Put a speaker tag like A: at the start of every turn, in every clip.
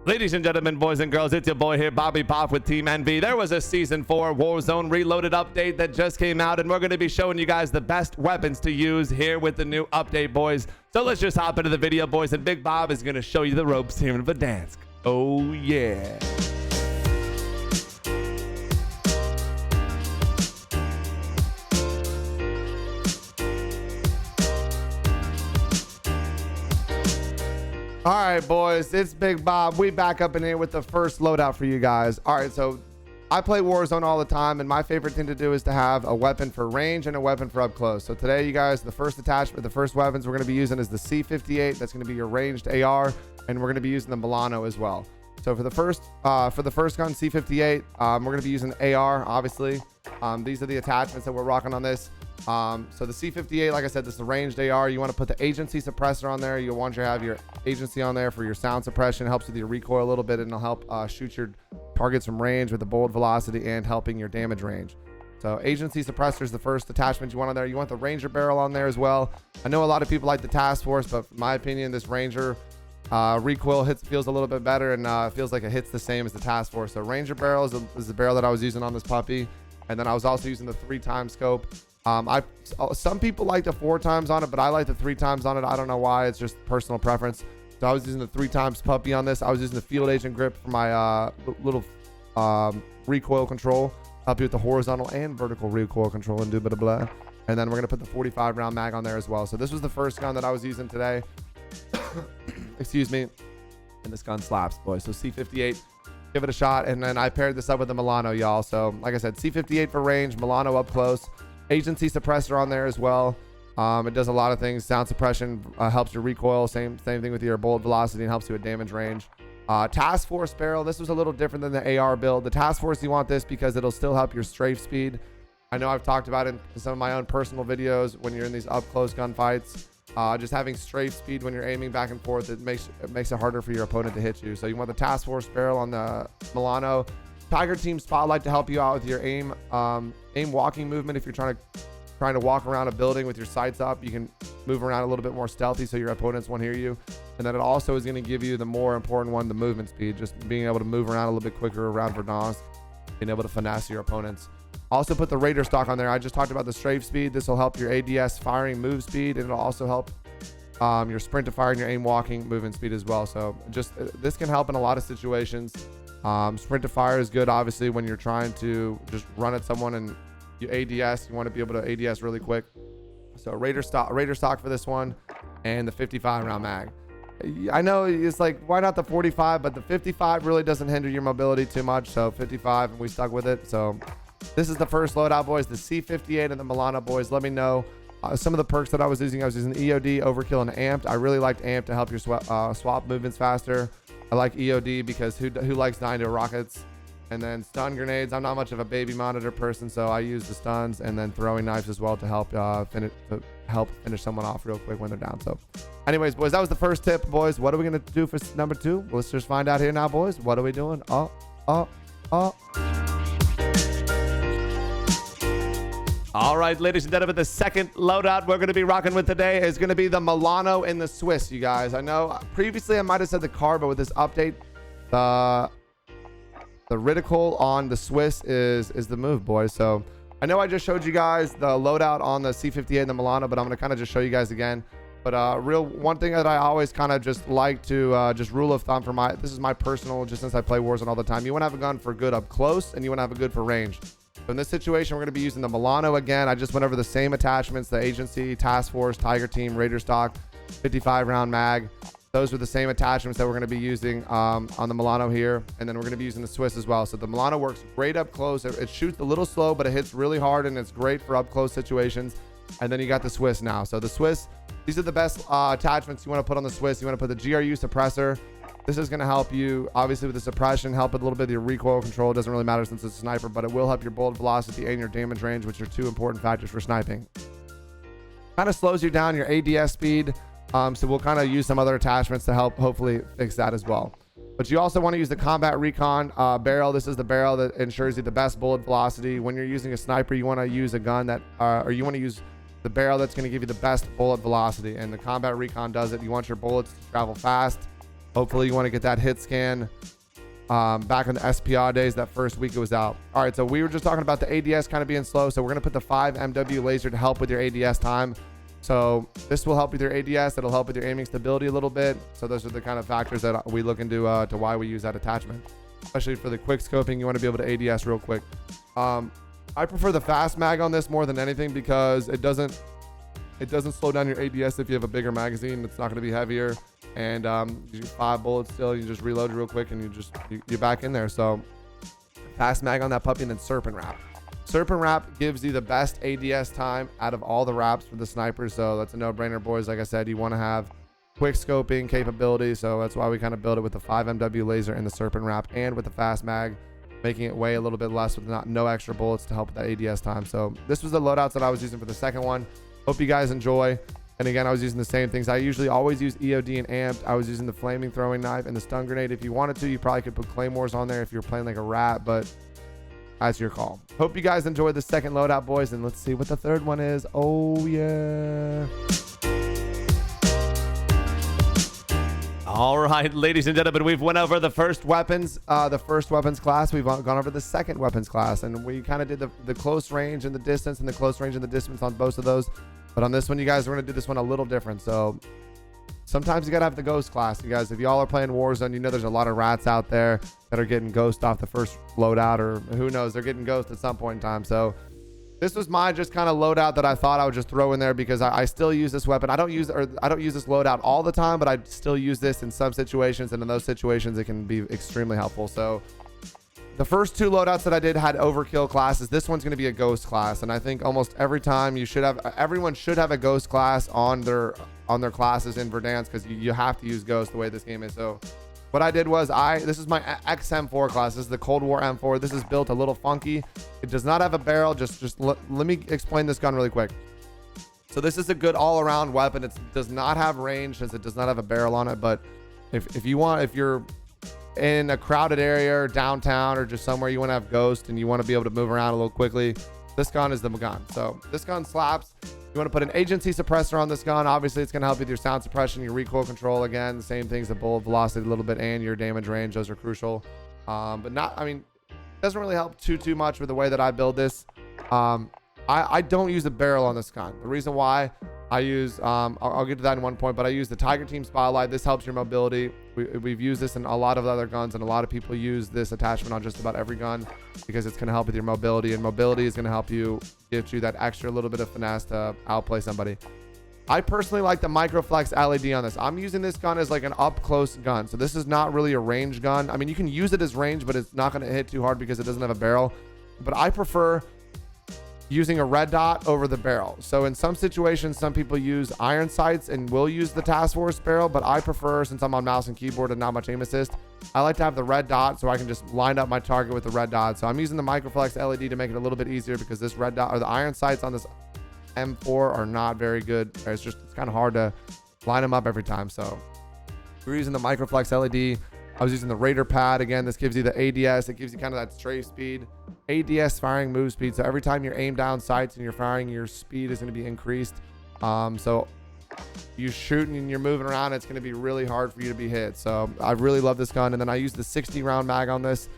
A: Ladies and gentlemen, boys and girls, it's your boy here, Bobby Poff with Team Envy. There was a Season 4 Warzone Reloaded update that just came out, and we're going to be showing you guys the best weapons to use here with the new update, boys. So let's just hop into the video, boys, and Big Bob is going to show you the ropes here in Verdansk. Oh, yeah. All right, boys, it's Big Bob. We back up in here with the first loadout for you guys. All right, so I play Warzone all the time, and my favorite thing to do is to have a weapon for range and a weapon for up close. So today, you guys, the first attachment, the first weapons we're going to be using is the C58. That's going to be your ranged AR, and we're going to be using the Milano as well. So for the first gun, C58, we're going to be using the AR, obviously. These are the attachments that we're rocking on this. So the C58, like I said, this is a ranged AR. You want to put the agency suppressor on there. You want to have your agency on there for your sound suppression. Helps with your recoil a little bit, and it'll help shoot your targets from range with the bullet velocity and helping your damage range. So agency suppressor is the first attachment you want on there. You want the Ranger barrel on there as well. I know a lot of people like the Task Force, but in my opinion, this Ranger recoil feels a little bit better, and feels like it hits the same as the Task Force. So Ranger barrel is the barrel that I was using on this puppy, and then I was also using the 3x scope. Some people like the 4x on it, but I like the 3x on it. I don't know why. It's just personal preference. So I was using the 3x puppy on this. I was using the field agent grip for my little recoil control, help you with the horizontal and vertical recoil control and do blah blah. And then we're gonna put the 45 round mag on there as well. So this was the first gun that I was using today. Excuse me. And this gun slaps, boys. So C58. Give it a shot. And then I paired this up with the Milano, y'all. So like I said, C58 for range, Milano up close. Agency suppressor on there as well. It does a lot of things. Sound suppression helps your recoil. Same thing with your bullet velocity and helps you with damage range. Task Force barrel. This was a little different than the AR build. The Task Force, you want this because it'll still help your strafe speed. I know I've talked about it in some of my own personal videos when you're in these up close gunfights. Just having strafe speed when you're aiming back and forth, it makes it harder for your opponent to hit you. So you want the Task Force barrel on the Milano. Tiger Team Spotlight to help you out with your aim walking movement. If you're trying to walk around a building with your sights up, you can move around a little bit more stealthy so your opponents won't hear you. And then it also is going to give you the more important one, the movement speed, just being able to move around a little bit quicker around Verdansk, being able to finesse your opponents. Also put the Raider stock on there. I just talked about the strafe speed. This will help your ADS firing move speed, and it'll also help your sprint to fire and your aim walking movement speed as well. So this can help in a lot of situations. Sprint to fire is good, obviously, when you're trying to just run at someone and you ADS. You want to be able to ADS really quick. So Raider stock for this one, and the 55 round mag. I know it's like, why not the 45? But the 55 really doesn't hinder your mobility too much. So 55, and we stuck with it. So this is the first loadout, boys. The C58 and the Milano, boys. Let me know some of the perks that I was using. I was using EOD, Overkill, and Amped. I really liked Amped to help your swap movements faster. I like EOD because who likes dying to rockets? And then stun grenades. I'm not much of a baby monitor person, so I use the stuns, and then throwing knives as well to help finish someone off real quick when they're down. So anyways, boys, that was the first tip, boys. What are we gonna do for number 2? Let's just find out here now, boys. What are we doing? All right, ladies and gentlemen, the second loadout we're going to be rocking with today is going to be the Milano and the Swiss, you guys. I know previously I might have said the car, but with this update, the reticle on the Swiss is the move, boys. So I know I just showed you guys the loadout on the C58 and the Milano, but I'm going to kind of just show you guys again. But one thing that I always kind of just like to just rule of thumb for this is my personal, just since I play Warzone all the time. You want to have a gun for good up close, and you want to have a good for range. So in this situation, we're going to be using the Milano again. I just went over the same attachments, the Agency, Task Force, Tiger Team, Raider stock, 55 round mag. Those are the same attachments that we're going to be using on the Milano here. And then we're going to be using the Swiss as well. So the Milano works great up close. It shoots a little slow, but it hits really hard, and it's great for up close situations. And then you got the Swiss now. So the Swiss, these are the best attachments you want to put on the Swiss. You want to put the GRU suppressor. This is going to help you, obviously, with the suppression, help with a little bit of your recoil control. It doesn't really matter since it's a sniper, but it will help your bullet velocity and your damage range, which are 2 important factors for sniping. Kind of slows you down your ADS speed, so we'll kind of use some other attachments to help hopefully fix that as well. But you also want to use the Combat Recon barrel. This is the barrel that ensures you the best bullet velocity. When you're using a sniper, you want to use a gun that, or you want to use the barrel that's going to give you the best bullet velocity, and the Combat Recon does it. You want your bullets to travel fast, Hopefully you want to get that hit scan. Back in the SPR days, that first week it was out. All right, so we were just talking about the ADS kind of being slow, so we're going to put the 5 MW laser to help with your ADS time. So this will help with your ADS. It'll help with your aiming stability a little bit. So those are the kind of factors that we look into to why we use that attachment, especially for the quick scoping. You want to be able to ADS real quick. I prefer the fast mag on this more than anything because it doesn't slow down your ADS if you have a bigger magazine. It's not going to be heavier. And you do 5 bullets still. You just reload real quick and you're back in there. So fast mag on that puppy, and then Serpent Wrap. Serpent Wrap gives you the best ADS time out of all the wraps for the snipers. So that's a no-brainer, boys. Like I said, you want to have quick scoping capability. So that's why we kind of build it with the 5 MW laser and the Serpent Wrap, and with the fast mag, making it weigh a little bit less with no extra bullets to help with that ADS time. So this was the loadouts that I was using for the second one. Hope you guys enjoy. And again, I was using the same things. I usually always use EOD and amped. I was using the flaming throwing knife and the stun grenade. If you wanted to, you probably could put claymores on there if you're playing like a rat, but that's your call. Hope you guys enjoyed the second loadout, boys, and let's see what the third one is. Oh yeah. All right, ladies and gentlemen, we've went over the first weapons class. We've gone over the second weapons class, and we kind of did the close range and the distance, and the close range and the distance on both of those. But on this one, you guys, we're going to do this one a little different. So sometimes you got to have the ghost class. You guys, if y'all are playing Warzone, you know there's a lot of rats out there that are getting ghost off the first loadout, or who knows, they're getting ghost at some point in time. So this was my just kind of loadout that I thought I would just throw in there because I still use this weapon. I don't use this loadout all the time, but I still use this in some situations, and in those situations it can be extremely helpful. So the first 2 loadouts that I did had overkill classes. This one's going to be a ghost class, and I think almost every time everyone should have a ghost class on their classes in Verdansk, because you have to use ghost the way this game is. So what I did was this is my XM4 class. This is the Cold War M4. This is built a little funky. It does not have a barrel. Let me explain this gun really quick. So this is a good all-around weapon. It does not have range since it does not have a barrel on it. But if you're in a crowded area or downtown or just somewhere you want to have ghost and you want to be able to move around a little quickly, this gun is the gun. So this gun slaps. You want to put an agency suppressor on this gun. Obviously it's going to help with your sound suppression, your recoil control. Again, the same things, the bullet velocity a little bit, and your damage range. Those are crucial. But it doesn't really help too much with the way that I build this. I don't use a barrel on this gun. The reason why I use, I'll get to that in one point, but I use the Tiger Team Spotlight. This helps your mobility. We've used this in a lot of other guns, and a lot of people use this attachment on just about every gun because it's going to help with your mobility, and mobility is going to help you, give you that extra little bit of finesse to outplay somebody. I personally like the Microflex LED on this. I'm using this gun as like an up close gun. So this is not really a range gun. I mean, you can use it as range, but it's not going to hit too hard because it doesn't have a barrel. But I prefer using a red dot over the barrel. So in some situations, some people use iron sights and will use the Task Force barrel, but I prefer, since I'm on mouse and keyboard and not much aim assist, I like to have the red dot so I can just line up my target with the red dot. So I'm using the Microflex LED to make it a little bit easier because this red dot, or the iron sights on this M4, are not very good. It's kind of hard to line them up every time. So we're using the Microflex LED. I was using the Raider pad. Again, this gives you the ADS. It gives you kind of that strafe speed. ADS firing move speed. So every time you're aimed down sights and you're firing, your speed is going to be increased. So you're shooting and you're moving around, it's going to be really hard for you to be hit. So I really love this gun. And then I use the 60 round mag on this.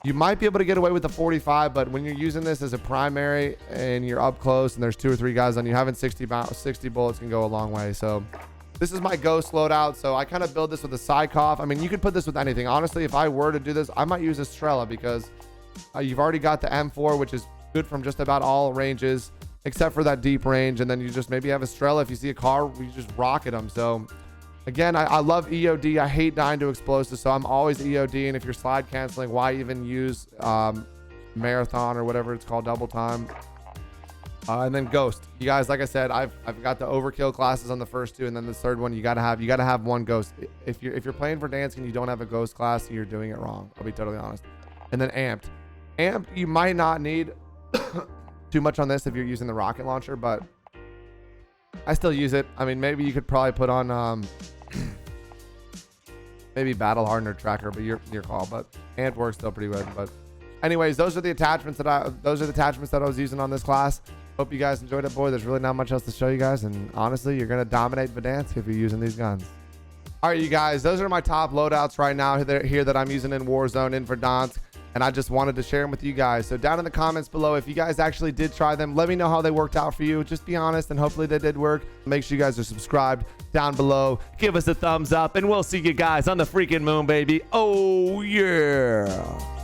A: You might be able to get away with the 45, but when you're using this as a primary and you're up close and there's 2 or 3 guys on you, having 60 bullets can go a long way. So this is my ghost loadout. So I kind of build this with a Psychoff. I mean, you could put this with anything. Honestly, if I were to do this, I might use a Strela because you've already got the M4, which is good from just about all ranges, except for that deep range. And then you just maybe have a Strela. If you see a car, you just rocket them. So again, I love EOD. I hate dying to explosives, so I'm always EOD. And if you're slide canceling, why even use marathon or whatever it's called, double time? And then ghost. You guys, like I said, I've got the overkill classes on the first 2, and then the third one you gotta have one ghost. If you're playing Verdansk and you don't have a ghost class, you're doing it wrong. I'll be totally honest. And then amped. Amped, you might not need too much on this if you're using the rocket launcher, but I still use it. I mean, maybe you could probably put on maybe battle hardened or tracker, but your call. But amped works still pretty good. But anyways, those are the attachments that I was using on this class. Hope you guys enjoyed it, boy. There's really not much else to show you guys, and honestly, you're gonna dominate Verdansk if you're using these guns. All right, you guys, those are my top loadouts right now here that I'm using in Warzone in Verdansk, and I just wanted to share them with you guys. So down in the comments below, if you guys actually did try them, let me know how they worked out for you. Just be honest, and hopefully they did work. Make sure you guys are subscribed down below. Give us a thumbs up, and we'll see you guys on the freaking moon, baby. Oh, yeah.